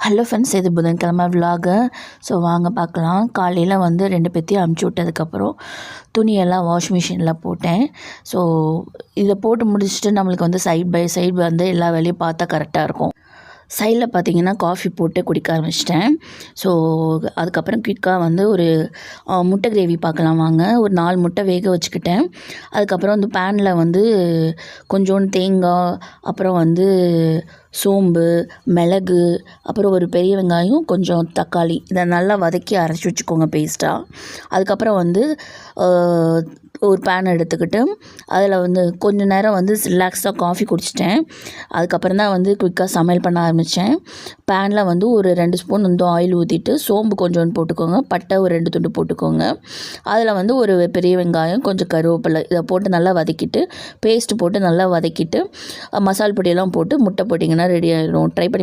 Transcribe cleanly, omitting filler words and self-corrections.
Hello friends, இது புதன்கிழமை vlog. So வாங்க பார்க்கலாம். காலையில் வந்து 2 பேத்தையும் அமுச்சு விட்டதுக்கப்புறம் துணியெல்லாம் வாஷிங் மிஷினில் போட்டேன். ஸோ இதை போட்டு முடிச்சுட்டு நம்மளுக்கு வந்து சைட் பை சைடு வந்து எல்லா வேலையும் பார்த்தா கரெக்டாக இருக்கும். சைடில் பார்த்திங்கன்னா காஃபி போட்டு குடிக்க ஆரம்பிச்சிட்டேன். ஸோ அதுக்கப்புறம் குயிக்காக வந்து ஒரு முட்டை கிரேவி பார்க்கலாம் வாங்க. ஒரு 4 முட்டை வேக வச்சுக்கிட்டேன். அதுக்கப்புறம் வந்து பேனில் வந்து கொஞ்சோண்டு தேங்காய், அப்புறம் வந்து சோம்பு, மிளகு, அப்புறம் ஒரு பெரிய வெங்காயம், கொஞ்சம் தக்காளி, இதை நல்லா வதக்கி அரைச்சி வச்சுக்கோங்க பேஸ்ட்டாக. அதுக்கப்புறம் வந்து ஒரு பேன் எடுத்துக்கிட்டு அதில் வந்து கொஞ்சம் நேரம் வந்து ரிலாக்ஸாக காஃபி குடிச்சிட்டேன். அதுக்கப்புறம் தான் வந்து குயிக்காக சமையல் பண்ண ஆரம்பித்தேன். பேனில் வந்து ஒரு 2 ஸ்பூன் வந்து ஆயில் ஊற்றிட்டு சோம்பு கொஞ்சோண்டு போட்டுக்கோங்க, பட்டை ஒரு 2 துண்டு போட்டுக்கோங்க. அதில் வந்து ஒரு பெரிய வெங்காயம், கொஞ்சம் கருவேப்பிலை, இதை போட்டு நல்லா வதக்கிட்டு பேஸ்ட்டு போட்டு நல்லா வதக்கிட்டு மசால் பொடியெல்லாம் போட்டு முட்டை போட்டிங்கன்னா ரெடி ஆகிடும். ட்ரை பண்ணி